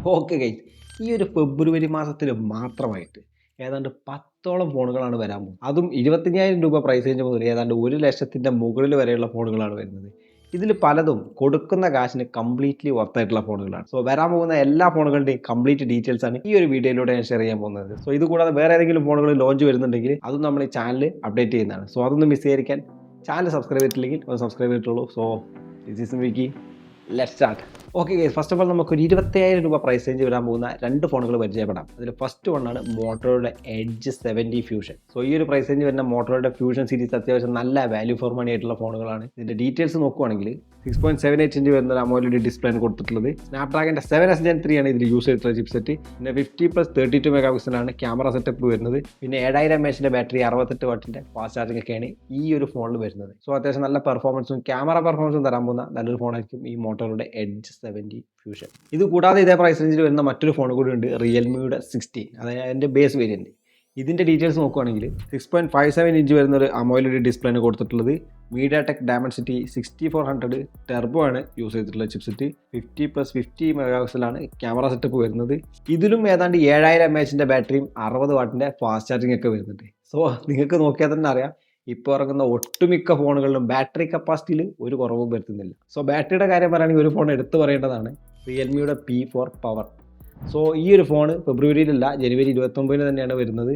Okay guys, ഈ ഒരു ഫെബ്രുവരി മാസത്തിൽ മാത്രമായിട്ട് ഏതാണ്ട് 10ഓളം ഫോണുകളാണ് വരാൻ പോകുന്നത്. അതും 25,000 രൂപ പ്രൈസ് റേഞ്ച് മുതൽ ഏതാണ്ട് 1,00,000ൻ്റെ മുകളിൽ വരെയുള്ള ഫോണുകളാണ് വരുന്നത്. ഇതിൽ പലതും കൊടുക്കുന്ന കാശിന് കംപ്ലീറ്റ്ലി വർത്തായിട്ടുള്ള ഫോണുകളാണ്. സോ വരാൻ പോകുന്ന എല്ലാ ഫോണുകളുടെയും കംപ്ലീറ്റ് ഡീറ്റെയിൽസ് ആണ് ഈ ഒരു വീഡിയോയിലൂടെ ഞാൻ ഷെയർ ചെയ്യാൻ പോകുന്നത്. സോ ഇത് കൂടാതെ വേറെ ഏതെങ്കിലും ഫോണുകൾ ലോഞ്ച് വരുന്നുണ്ടെങ്കിൽ അതും നമ്മൾ ഈ ചാനൽ അപ്ഡേറ്റ് ചെയ്യുന്നതാണ്. സോ അതൊന്നും മിസ് ചെയ്യാതിരിക്കാൻ ചാനൽ സബ്സ്ക്രൈബ് ചെയ്തിട്ടില്ലെങ്കിൽ ഒന്ന് സബ്സ്ക്രൈബ് ചെയ്തിട്ടുള്ളൂ. So this is Vicky, let's start. Okay guys, first of all നമുക്കൊരു 25,000 രൂപ പ്രൈസ് റേഞ്ച് വരാൻ പോകുന്ന രണ്ട് ഫോണുകൾ പരിചയപ്പെടാം. അതിൽ ഫസ്റ്റ് വണ്ണാണ് മോട്ടോറോളയുടെ എഡ്ജ് 70 ഫ്യൂഷൻ. സോ ഈ ഒരു പ്രൈസ് റേഞ്ച് വരുന്ന മോട്ടോറോളയുടെ ഫ്യൂഷൻ സീരീസ് അത്യാവശ്യം നല്ല വാല്യൂ ഫോർ മണി ആയിട്ടുള്ള ഫോണുകളാണ്. ഇതിൻ്റെ ഡീറ്റെയിൽസ് നോക്കുവാണെങ്കിൽ 6.78 ഇഞ്ച് വരുന്ന ഒരു AMOLED ഡിസ്പ്ലേ ആണ് കൊടുത്തിട്ടുള്ളത്. സ്നാപ്ഡ്രാഗൻ്റെ 7S Gen 3 ആണ് ഇതിൽ യൂസ് ചെയ്തിട്ടുള്ള ചിപ്സെറ്റ്. പിന്നെ 50+32 മെഗാ പിക്സലാണ് ക്യാമറ സെറ്റപ്പ് വരുന്നത്. പിന്നെ 7000 mAh ബാറ്ററി, 68 വാട്ടിൻ്റെ ഫാസ്റ്റ് ചാർജിംഗ് ഒക്കെയാണ് ഈ ഒരു ഫോണിൽ വരുന്നത്. സോ അത്യാവശ്യം നല്ല പെർഫോമൻസും ക്യാമറ പെർഫോമൻസും തരാൻ പോകുന്ന നല്ലൊരു ഫോണായിരിക്കും ഈ മോട്ടോറോളയുടെ എഡ്ജ് 70 ഫ്യൂഷൻ. ഇത് കൂടാതെ ഇതേ പ്രൈസ് റേഞ്ചിൽ വരുന്ന മറ്റൊരു ഫോൺ കൂടി ഉണ്ട്, റിയൽമിയുടെ 16, അതായത് അതിൻ്റെ ബേസ് വേരിയൻറ്റ്. ഇതിൻ്റെ ഡീറ്റെയിൽസ് നോക്കുകയാണെങ്കിൽ 6.57 ഇഞ്ച് വരുന്ന ഒരു AMOLED ഡിസ്പ്ലേ ആണ് കൊടുത്തിട്ടുള്ളത്. MediaTek Dimensity 6400 ടെർബോ ആണ് യൂസ് ചെയ്തിട്ടുള്ള ചിപ്സെറ്റ്. 50+50 മെഗാ പിക്സലാണ് ക്യാമറ സെറ്റപ്പ് വരുന്നത്. ഇതിലും ഏതാണ്ട് 7000 mAh ബാറ്ററിയും 60 വാട്ടിൻ്റെ ഫാസ്റ്റ് ചാർജിങ് ഒക്കെ വരുന്നുണ്ട്. സോ നിങ്ങൾക്ക് നോക്കിയാൽ തന്നെ അറിയാം, ഇപ്പോൾ ഇറങ്ങുന്ന ഒട്ടുമിക്ക ഫോണുകളിലും ബാറ്ററി കപ്പാസിറ്റിയിൽ ഒരു കുറവും വരുത്തുന്നില്ല. സോ ബാറ്ററിയുടെ കാര്യം പറയുകയാണെങ്കിൽ ഒരു ഫോൺ എടുത്തു പറയേണ്ടതാണ് റിയൽമിയുടെ P4 പവർ. സോ ഈ ഒരു ഫോൺ ഫെബ്രുവരിയിലല്ല, ജനുവരി 29 തന്നെയാണ് വരുന്നത്.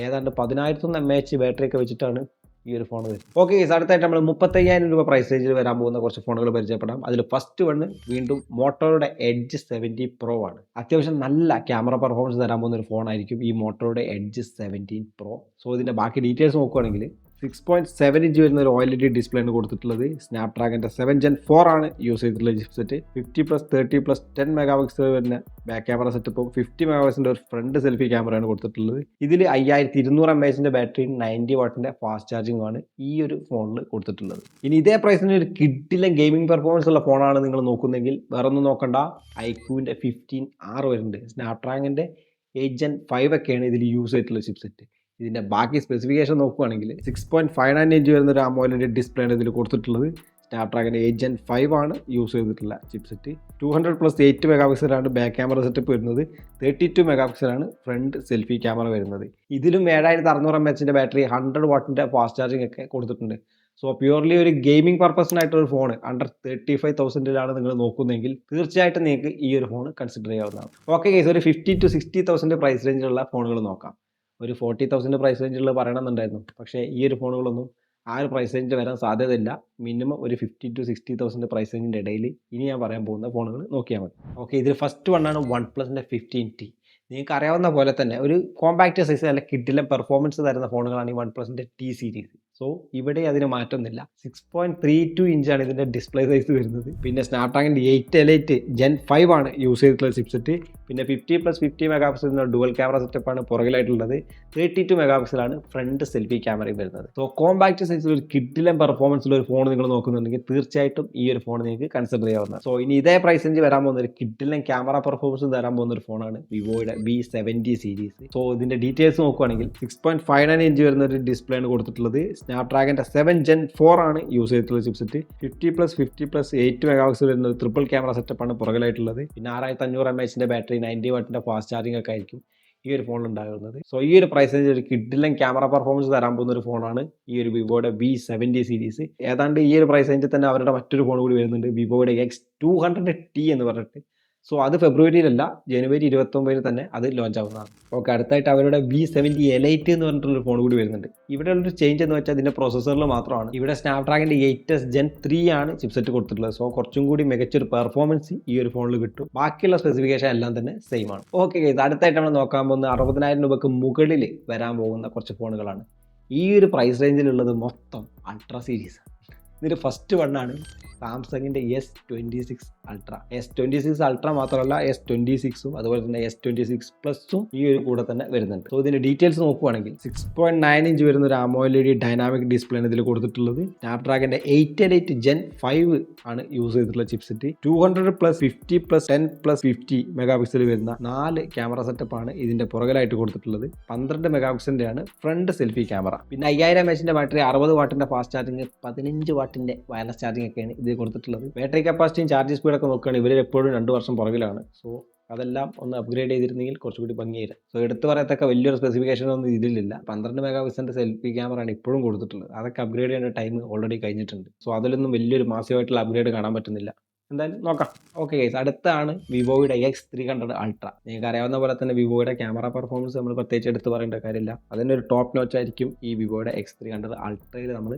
ഏതാണ്ട് 10,001 mAh ബാറ്ററി ഒക്കെ വെച്ചിട്ടാണ് ഈ ഒരു ഫോൺ വരുന്നത്. ഓക്കെ, അടുത്തായിട്ട് നമ്മൾ 35,000 രൂപ പ്രൈസ് റേഞ്ചിൽ വരാൻ പോകുന്ന കുറച്ച് ഫോണുകൾ പരിചയപ്പെടാം. അതിൽ ഫസ്റ്റ് വണ്ണ് വീണ്ടും മോട്ടോറോയുടെ എഡ്ജ് 70 പ്രോ ആണ്. അത്യാവശ്യം നല്ല ക്യാമറ പെർഫോമൻസ് തരാൻ പോകുന്ന ഒരു ഫോണായിരിക്കും ഈ മോട്ടോറോയുടെ എഡ്ജ് 17 പ്രോ. സോ ഇതിൻ്റെ ബാക്കി ഡീറ്റെയിൽസ് നോക്കുകയാണെങ്കിൽ 6.7 ഇഞ്ച് വരുന്ന ഒരു OLED ഡിസ്പ്ലേ ആണ് കൊടുത്തിട്ടുള്ളത്. സ്നാപ്ഡ്രാഗൻ്റെ 7 Gen 4 ആണ് യൂസ് ചെയ്തിട്ടുള്ള ചിപ്സെറ്റ്. 50+30+10 മെഗാ പിക്സൽ വരുന്ന ബാക്ക് ക്യാമറ സെറ്റപ്പും 50 മെഗാ പിക്സലിൻ്റെ ഒരു ഫ്രണ്ട് സെൽഫി ക്യാമറയാണ് കൊടുത്തിട്ടുള്ളത്. ഇതിൽ 5200 mAh ബാറ്ററിയും 90 വാട്ടിൻ്റെ ഫാസ്റ്റ് ചാർജിങ്ങും ആണ് ഈ ഒരു ഫോണിൽ കൊടുത്തിട്ടുള്ളത്. ഇനി ഇതേ പ്രൈസിന് ഒരു കിഡിലെ ഗെയിമിംഗ് പെർഫോമൻസ് ഉള്ള ഫോണാണ് നിങ്ങൾ നോക്കുന്നതെങ്കിൽ വേറെ ഒന്നും നോക്കണ്ട, iQൻ്റെ 15R വരുന്നുണ്ട്. സ്നാപ്ഡ്രാഗൻ്റെ 8 Gen 5 ഒക്കെയാണ് ഇതിൽ യൂസ് ചെയ്തിട്ടുള്ള ചിപ്സെറ്റ്. ഇതിൻ്റെ ബാക്കി സ്പെസിഫിക്കേഷൻ നോക്കുകയാണെങ്കിൽ 6.59 ഇഞ്ച് വരുന്ന ഒരു AMOLED ഡിസ്പ്ലേ ആണ് ഇതിൽ കൊടുത്തിട്ടുള്ളത്. സ്നാപ്ഡ്രാഗൻ്റെ 8 Gen 5 ആണ് യൂസ് ചെയ്തിട്ടുള്ള ചിപ്സെറ്റ്. 200+8 മെഗാ പിക്സലാണ് ബാക്ക് ക്യാമറ സെറ്റപ്പ് വരുന്നത്. 32 മെഗാ പിക്സലാണ് ഫ്രണ്ട് സെൽഫി ക്യാമറ വരുന്നത്. ഇതിലും 7600 mAh ബാറ്ററി, 100 വാട്ടിൻ്റെ ഫാസ്റ്റ് ചാർജിങ് ഒക്കെ കൊടുത്തിട്ടുണ്ട്. സോ പ്യൂർലി ഒരു ഗെയിമിംഗ് പർപ്പസിനായിട്ടൊരു ഫോൺ അണ്ടർ 35,000 നിങ്ങൾ നോക്കുന്നതെങ്കിൽ തീർച്ചയായിട്ടും നിങ്ങൾക്ക് ഈ ഒരു ഫോൺ കൺസിഡർ ചെയ്യാവുന്നതാണ്. ഓക്കെ ഗൈസ്, ഒരു 50,000 to 60,000 പ്രൈസ് റേഞ്ചിലുള്ള ഫോണുകൾ നോക്കാം. ഒരു 40,000 പ്രൈസ് റേഞ്ചിലുള്ള പറയണമെന്നുണ്ടായിരുന്നു, പക്ഷേ ഈ ഒരു ഫോണുകളൊന്നും ആ ഒരു പ്രൈസ് റേഞ്ചിൽ വരാൻ സാധ്യതയില്ല. മിനിമം ഒരു 50,000 to 60,000 പ്രൈസ് റേഞ്ചിൻ്റെ ഇടയിൽ ഇനി ഞാൻ പറയാൻ പോകുന്ന ഫോണുകൾ നോക്കിയാൽ മതി. ഓക്കെ, ഇതിൽ ഫസ്റ്റ് വണ്ണാണ് OnePlusൻ്റെ 15T. നിങ്ങൾക്ക് അറിയാവുന്ന പോലെ തന്നെ ഒരു കോമ്പാക്റ്റ് സൈസ് നല്ല കിഡിലെ പെർഫോമൻസ് തരുന്ന ഫോണുകളാണ് ഈ OnePlusൻ്റെ T സീരീസ്. സോ ഇവിടെ അതിന് മാറ്റമൊന്നുമില്ല. 6.32 ഇഞ്ചാണ് ഇതിൻ്റെ ഡിസ്പ്ലേ സൈസ് വരുന്നത്. പിന്നെ സ്നാപ്ഡ്രാഗൻ്റെ 8 Elite Gen 5 ആണ് യൂസ് ചെയ്തിട്ടുള്ള ചിപ്സെറ്റ്. പിന്നെ 50+50 മെഗാ പിക്സലിൻ്റെ ഡുവൽ ക്യാമറ സെറ്റപ്പാണ് പുറകിലായിട്ടുള്ളത്. 32 മെഗാ പിക്സലാണ് ഫ്രണ്ട് സെൽഫി ക്യാമറയും വരുന്നത്. സോ കോമ്പാക്റ്റ് സൈസിൽ ഒരു കിഡിലെ പെർഫോമൻസിൽ ഒരു ഫോൺ നിങ്ങൾ നോക്കുന്നുണ്ടെങ്കിൽ തീർച്ചയായിട്ടും ഈ ഒരു ഫോൺ നിങ്ങൾക്ക് കൺസിഡർ ചെയ്യാവുന്നതാണ്. സോ ഇനി ഇതേ പ്രൈസ് റേഞ്ച് വരാൻ പോകുന്ന ഒരു കിഡിലെ ക്യാമറ പെർഫോമൻസ് തരാൻ പോകുന്ന ഒരു ഫോണാണ് വിവോയുടെ V70 സീരീസ്. സോ ഇതിൻ്റെ ഡീറ്റെയിൽസ് നോക്കുകയാണെങ്കിൽ 6.59 ഇഞ്ച് വരുന്ന ഒരു ഡിസ്പ്ലേ ആണ് കൊടുത്തിട്ടുള്ളത്. സ്നാപ്ഡ്രാഗൻ്റെ 7 Gen 4 ആണ് യൂസ് ചെയ്തിട്ടുള്ള ചിപ്സെറ്റ്. 50+50+8 മെഗാ പിക്സൽ വരുന്ന ഒരു ട്രിപ്പിൾ ക്യാമറ സെറ്റപ്പാണ് പുറകിലായിട്ടുള്ളത്. പിന്നെ 6500 mAh ബാറ്ററി, 90 വാട്ടിൻ്റെ ഫാസ്റ്റ് ചാർജിംഗ് ഒക്കെ ആയിരിക്കും ഈ ഒരു ഫോണിൽ ഉണ്ടാകുന്നത്. സോ ഈ ഒരു പ്രൈസ് റേഞ്ചിൽ ഒരു കിഡിലെ ക്യാമറ പെർഫോമൻസ് തരാൻ പോകുന്ന ഒരു ഫോണാണ് ഈ ഒരു വിവോയുടെ V70 സീരീസ്. ഏതാണ്ട് ഈ ഒരു പ്രൈസ് റേഞ്ചിൽ തന്നെ അവരുടെ മറ്റൊരു ഫോൺ കൂടി വരുന്നുണ്ട്, വിവോയുടെ X200T എന്ന് പറഞ്ഞിട്ട്. സോ അത് ഫെബ്രുവരിയിലല്ല, ജനുവരി 29 തന്നെ അത് ലോഞ്ച് ആവുന്നതാണ്. ഓക്കെ, അടുത്തായിട്ട് അവരുടെ V70 Elite എന്ന് പറഞ്ഞിട്ടുള്ളൊരു ഫോൺ കൂടി വരുന്നുണ്ട്. ഇവിടെ ഉള്ളൊരു ചേഞ്ച് എന്ന് വെച്ചാൽ ഇതിൻ്റെ പ്രൊസസ്സറിൽ മാത്രമാണ്. ഇവിടെ സ്നാപ്ഡ്രാഗൻ്റെ 8S Gen 3 ആണ് ചിപ്സെറ്റ് കൊടുത്തിട്ടുള്ളത്. സോ കുറച്ചും കൂടി മികച്ചൊരു പെർഫോമൻസ് ഈ ഒരു ഫോണിൽ കിട്ടും. ബാക്കിയുള്ള സ്പെസിഫിക്കേഷൻ എല്ലാം തന്നെ സെയിം ആണ്. ഓക്കെ ഗൈസ്, അടുത്തായിട്ട് നമ്മൾ നോക്കാൻ പോകുന്ന 60,000 രൂപയ്ക്ക് മുകളിൽ വരാൻ പോകുന്ന കുറച്ച് ഫോണുകളാണ്. ഈ ഒരു പ്രൈസ് റേഞ്ചിലുള്ളത് മൊത്തം അൾട്രാ സീരീസ്. ഇതിൻ്റെ ഫസ്റ്റ് വണ്ണാണ് സാംസങ്ങിൻ്റെ S26 Ultra. S26 Ultra മാത്രമല്ല, S26ഉം അതുപോലെ തന്നെ S26 Plusഉം ഈ ഒരു കൂടെ തന്നെ വരുന്നുണ്ട്. സോ ഇതിൻ്റെ ഡീറ്റെയിൽസ് നോക്കുവാണെങ്കിൽ 6.9 ഇഞ്ച് വരുന്ന ഒരു AMOLED ഡൈനാമിക് ഡിസ്പ്ലേ ആണ് ഇതിൽ കൊടുത്തിട്ടുള്ളത്. സ്നാപ്ഡ്രാഗൻ്റെ 8 Elite Gen 5 ആണ് യൂസ് ചെയ്തിട്ടുള്ള ചിപ്സെറ്റ്. 200+50+10+50 മെഗാ പിക്സൽ വരുന്ന 4 ക്യാമറ സെറ്റപ്പാണ് ഇതിൻ്റെ പുറകിലായിട്ട് കൊടുത്തിട്ടുള്ളത്. 12 മെഗാ പിക്സലിൻ്റെ ആണ് ഫ്രണ്ട് സെൽഫി ക്യാമറ. പിന്നെ 5000 mAh ബാറ്ററി, 60 വാട്ടിൻ്റെ ഫാസ്റ്റ് ചാർജിങ്, 15 വാട്ടിൻ്റെ വയർലെസ് ചാർജിങ് ഒക്കെയാണ് ഇത് കൊടുത്തിട്ടുള്ളത്. ബാറ്ററി കപ്പാസിറ്റിയും ചാർജ് സ്പീഡൊക്കെ നോക്കുകയാണെങ്കിൽ ഇവർ എപ്പോഴും 2 വർഷം പുറകിലാണ്. സോ അതെല്ലാം ഒന്ന് അപ്ഗ്രേഡ് ചെയ്തിരുന്നെങ്കിൽ കുറച്ചുകൂടി ഭംഗിയായിരുന്നു. സോ എടുത്തു പറയത്തക്ക വലിയൊരു സ്പെസിഫിക്കേഷൻ ഒന്നും ഇതിലില്ല. 12 മെഗാ പിക്സലിൻ്റെ സെൽഫി ക്യാമറയാണ് ഇപ്പോഴും കൊടുത്തിട്ടുള്ളത്. അതൊക്കെ അപ്ഗ്രേഡ് ചെയ്യേണ്ട ടൈം ഓൾറെഡി കഴിഞ്ഞിട്ടുണ്ട്. സോ അതിലൊന്നും വലിയൊരു മാസീവായിട്ടുള്ള അപ്ഗ്രേഡ് കാണാൻ പറ്റുന്നില്ല. എന്തായാലും നോക്കാം. ഓക്കെ ഗൈസ്, അടുത്താണ് വിവോയുടെ X300 Ultra. നിങ്ങൾക്ക് അറിയാവുന്ന പോലെ തന്നെ വിവോയുടെ ക്യാമറ പെർഫോമൻസ് നമ്മൾ പ്രത്യേകിച്ച് എടുത്ത് പറയേണ്ട കാര്യമില്ല. അതിൻ്റെ ഒരു ടോപ്പ് നോച്ച് ആയിരിക്കും ഈ വിവോയുടെ X300 Ultrയിൽ നമ്മൾ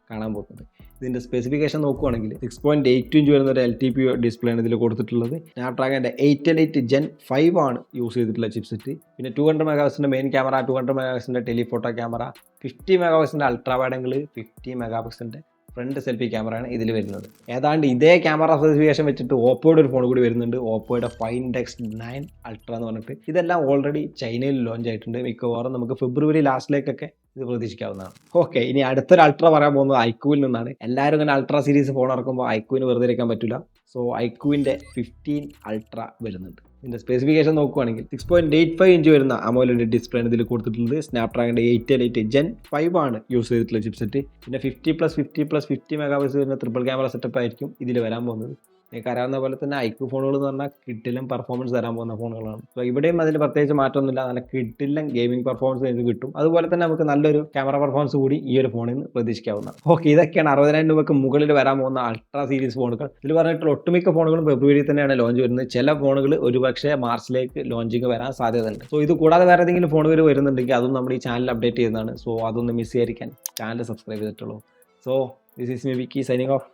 കാണാൻ പോകുന്നത്. ഇതിൻ്റെ സ്പെസിഫിക്കേഷൻ നോക്കുകയാണെങ്കിൽ 6.82 ഇഞ്ച് വരുന്ന ഒരു LTP ഡിസ്പ്ലേ ആണ് ഇതിൽ കൊടുത്തിട്ടുള്ളത്. സ്നാപ്ഡ്രാഗൻ്റെ 888 Gen 5 ആണ് യൂസ് ചെയ്തിട്ടുള്ള ചിപ്സെറ്റ്. പിന്നെ 200 മെഗാപിക്സലിൻ്റെ മെയിൻ ക്യാമറ, 200 മെഗാപിക്സലിൻ്റെ ടെലിഫോട്ടോ ക്യാമറ, 50 മെഗാപിക്സലിൻ്റെ അൾട്രാ വൈഡ് ആംഗിൾ, 50 മെഗാപിക്സലിൻ്റെ ഫ്രണ്ട് സെൽഫി ക്യാമറയാണ് ഇതിൽ വരുന്നത്. ഏതാണ്ട് ഇതേ ക്യാമറ സ്പെസിഫിക്കേഷൻ വെച്ചിട്ട് ഓപ്പോയുടെ ഒരു ഫോൺ കൂടി വരുന്നുണ്ട്, ഓപ്പോയുടെ Find X9 Ultra എന്ന് പറഞ്ഞിട്ട്. ഇതെല്ലാം ഓൾറെഡി ചൈനയിൽ ലോഞ്ച് ആയിട്ടുണ്ട്. മിക്കവാറും നമുക്ക് ഫെബ്രുവരി ലാസ്റ്റിലേക്കൊക്കെ ഇത് പ്രതീക്ഷിക്കാവുന്നതാണ്. ഓക്കെ, ഇനി അടുത്തൊരു അൾട്ര പറയാൻ പോകുന്നത് ഐക്യൂവിൽ നിന്നാണ്. എല്ലാവരും ഇങ്ങനെ അൾട്ര സീരീസ് ഫോൺ ഇറക്കുമ്പോൾ ഐക്യൂവിന് വെറുതെ ഇരിക്കാൻ പറ്റില്ല. സോ ഐക്യൂവിൻ്റെ 15 Ultra വരുന്നുണ്ട്. ഇതിൻ്റെ സ്പെസിഫിക്കേഷൻ നോക്കുകയാണെങ്കിൽ 6.85 ഇഞ്ച് വരുന്ന അമോലെഡ് ഡിസ്പ്ലേ ആണ് ഇതിൽ കൊടുത്തിട്ടുള്ളത്. സ്നാപ്ഡ്രാഗൻ്റെ 888 Gen 5 ആണ് യൂസ് ചെയ്തിട്ടുള്ള ചിപ്സെറ്റ്. പിന്നെ 50+50+50 മെഗാപിക്സൽ വരുന്ന ട്രിപ്പിൾ ക്യാമറ സെറ്റപ്പ് ആയിരിക്കും ഇതിൽ വരാൻ പോകുന്നത്. നിങ്ങൾക്ക് അറിയാവുന്ന പോലെ തന്നെ ഐക്യു ഫോണുകൾ എന്ന് പറഞ്ഞാൽ കിട്ടിലും പെർഫോമൻസ് തരാൻ പോകുന്ന ഫോണുകളാണ്. സോ ഇവിടെയും അതിൽ പ്രത്യേകിച്ച് മാറ്റമൊന്നുമില്ല, നല്ല കിട്ടിലും ഗെയിമിംഗ് പെർഫോമൻസ് നിങ്ങൾക്ക് കിട്ടും. അതുപോലെ തന്നെ നമുക്ക് നല്ലൊരു ക്യാമറ പെർഫോമൻസ് കൂടി ഈ ഒരു ഫോണിൽ നിന്ന് പ്രതീക്ഷിക്കാവുന്നതാണ്. ഓക്കെ, ഇതൊക്കെയാണ് 60,000 രൂപയ്ക്ക് മുകളിൽ വരാൻ പോകുന്ന അൾട്രാ സീരീസ് ഫോണുകൾ. ഇതിൽ പറഞ്ഞിട്ടുള്ള ഒട്ടുമിക്ക ഫോണുകളും ഫെബ്രുവരി തന്നെയാണ് ലോഞ്ച് വരുന്നത്. ചില ഫോണുകൾ ഒരുപക്ഷെ മാർച്ചിലേക്ക് ലോഞ്ചിങ് വരാൻ സാധ്യതയുണ്ട്. സോ ഇത് കൂടാതെ വേറെ ഏതെങ്കിലും ഫോണുകൾ വരുന്നുണ്ടെങ്കിൽ അതും നമ്മുടെ ഈ ചാനൽ അപ്ഡേറ്റ് ചെയ്യുന്നതാണ്. സോ അതൊന്ന് മിസ് ചെയ്യാതിരിക്കാൻ ചാനൽ സബ്സ്ക്രൈബ് ചെയ്തിട്ടുള്ളൂ. So this is me Vicky signing off.